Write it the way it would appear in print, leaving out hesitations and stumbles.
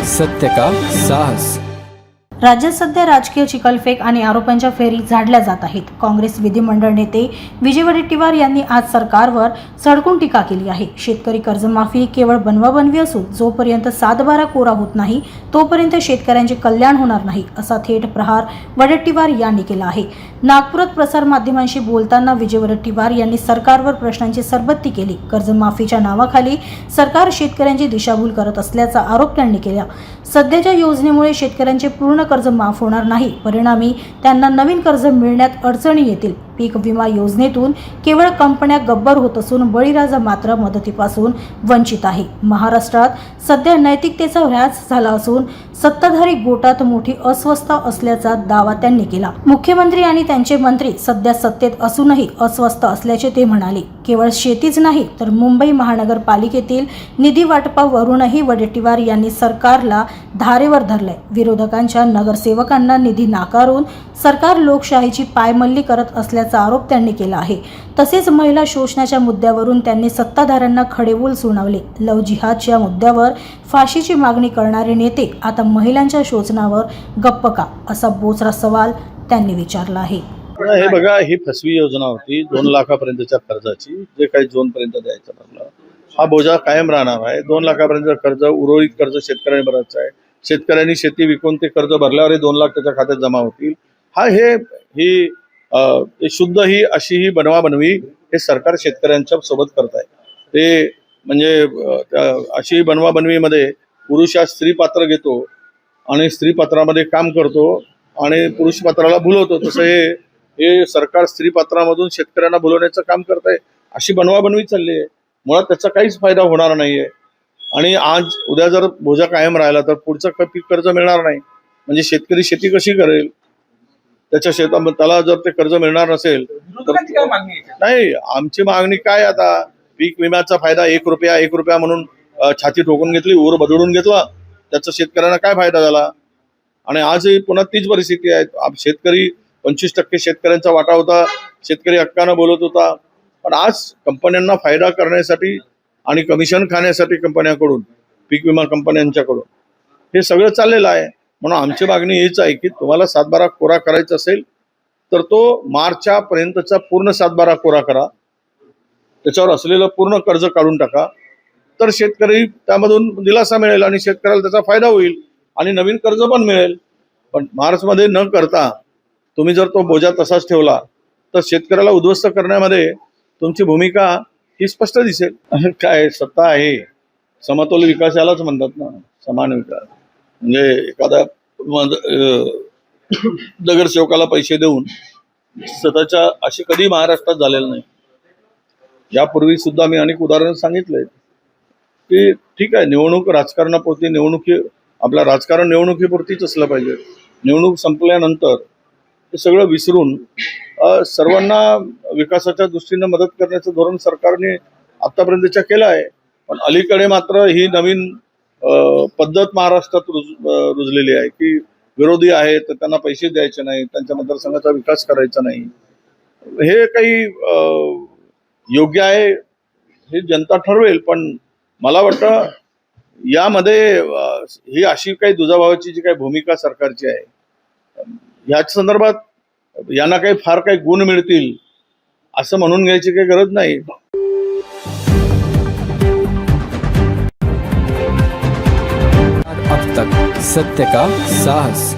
सत्य का साहस। राज्यात सध्या राजकीय चिखलफेक आणि आरोपांच्या फेरी झाडल्या जात आहेत। काँग्रेस विधिमंडळ नेते विजय वडेट्टीवार यांनी आज सरकारवर सडकून टीका केली आहे। शेतकरी कर्जमाफी केवळ बनवाबनवी असून जोपर्यंत 7/12 कोरा होत नाही तोपर्यंत शेतकऱ्यांचे कल्याण होणार नाही, असा थेट प्रहार वडेट्टीवार यांनी केला आहे। नागपुरात प्रसार माध्यमांशी बोलताना विजय वडेट्टीवार यांनी सरकारवर प्रश्नांची सरबत्ती केली। कर्जमाफीच्या नावाखाली सरकार शेतकऱ्यांची दिशाभूल करत असल्याचा आरोप त्यांनी केला। सध्याच्या योजनेमुळे शेतकऱ्यांचे पूर्ण कर्ज माफ होणार नाही, परिणामी त्यांना नवीन कर्ज मिळण्यात अडचणी येतील। पीक विमा योजनेतून केवळ कंपन्या गब्बर होत असून बळीराजा मात्र मदतीपासून वंचित आहे। महाराष्ट्रात सध्या नैतिकतेचा ऱ्हास झाला असून सत्ताधारी गोटात मोठी अस्वस्थता असल्याचा दावा त्यांनी केला। मुख्यमंत्री आणि त्यांचे मंत्री सध्या सत्तेत असूनही अस्वस्थ असल्याचे ते म्हणाले। केवळ शेतीच नाही तर मुंबई महानगरपालिकेतील निधी वाटपावरूनही वडेट्टीवार यांनी सरकारला धारेवर धरले। विरोधकांच्या नगरसेवकांना निधी नाकारून सरकार लोकशाहीची पायमल्ली करत असल्याचा आरोप त्यांनी केला आहे। तसेच महिला शोषणाच्या मुद्द्यावरून त्यांनी सत्ताधाऱ्यांना खडेबोल सुनावले। लव जिहादच्या मुद्द्यावर फाशीची मागणी करणारे नेते आता महिलांच्या शोषणावर गप्प का, असा बोचरा सवाल त्यांनी विचारला आहे। हे बघा, ही फसवी योजना होती 2 लाखापर्यंतच्या कर्जाची, जे काही झोनपर्यंत द्यायचं ठरलं। हा बोजा कायम राहणार आहे। 2 लाखापर्यंत कर्ज, उर्वरित कर्ज शेतकऱ्यांनी भरायचं आहे। शेतकऱ्यांनी शेती विकून ते कर्ज भरल्यावर 2 लाख त्याच्या खात्यात जमा होतील। ही शुद्ध ही अशी ही बनवाबनवी हे सरकार शेतकऱ्यांच्या सोबत करत आहे। ते म्हणजे अशी बनवाबनवीमध्ये पुरुष हा स्त्री पात्र घेतो आणि स्त्री पात्रामध्ये काम करतो आणि पुरुष पात्राला भुलवतो, तसं हे सरकार स्त्री पात्रामधून शेतकऱ्यांना भुलवण्याचं काम करत आहे। अशी बनवाबनवी चालली आहे। मुळात त्याचा काहीच फायदा होणार नाहीये आणि आज उद्या जर बोजा कायम राहिला तर पुढचं पीक कर्ज मिळणार नाही। म्हणजे शेतकरी शेती कशी करेल? त्याच्या शेतात त्याला जर ते कर्ज मिळणार नसेल तर नाही। आमची मागणी काय, आता पीक विम्याचा फायदा 1 रुपया म्हणून छाती ठोकून घेतली, ऊर बदलून घेतला, त्याचा शेतकऱ्यांना काय फायदा झाला? आणि आजही पुन्हा तीच परिस्थिती आहे। शेतकरी 25% शेतकऱ्यांचा वाटा होता, शेतकरी हक्कानं बोलत होता, पण आज कंपन्यांना फायदा करण्यासाठी आणि कमिशन खाण्यासाठी कंपन्यांकडून, पीक विमा कंपन्यांच्याकडून हे सगळं चाललेलं आहे। म्हणून आमची मागणी हीच आहे की तुम्हाला 7/12 कोरा करायचा असेल तर तो मार्चच्या पर्यंतचा पूर्ण 7/12 कोरा करा, त्याच्यावर असलेलं पूर्ण कर्ज काढून टाका, तर शेतकरी त्यामधून दिलासा मिळेल आणि शेतकऱ्याला त्याचा फायदा होईल आणि नवीन कर्ज पण मिळेल। पण मार्चमध्ये न करता तुम्ही जर तो बोजा तसाच ठेवला तर शेतकऱ्याला उद्ध्वस्त करण्यामध्ये तुमची भूमिका ही स्पष्ट दिसेल। काय सत्ता आहे, समतोल विकास यालाच म्हणतात ना, समान विकास। म्हणजे एखादा नगरसेवकाला पैसे देऊन स्वतःच्या अशी कधी महाराष्ट्रात झालेलं नाही। यापूर्वी सुद्धा मी अनेक उदाहरण सांगितले की ठीक आहे, निवडणूक राजकारणापुरती, आपलं राजकारण निवडणुकीपुरतीच असलं पाहिजे। निवडणूक संपल्यानंतर हे सगळं विसरून सर्वांना विकासाच्या दृष्टीने मदत करण्याचं धोरण सरकारने आतापर्यंतच्या केलं आहे। पण अलीकडे मात्र ही नवीन पद्धत महाराष्ट्रात रुजलेली आहे की विरोधी आहेत तर त्यांना पैसे द्यायचे नाही, त्यांच्या मतदारसंघाचा विकास करायचा नाही। हे काही योग्य आहे हे जनता ठरवेल, पण मला वाटतं यामध्ये ही अशी काही दुजाभावाची जी काही भूमिका सरकारची आहे, ह्याच संदर्भात यांना काही फार काही गुण मिळतील असं म्हणून घ्यायची काही गरज नाही। अब तक सत्य का साहस।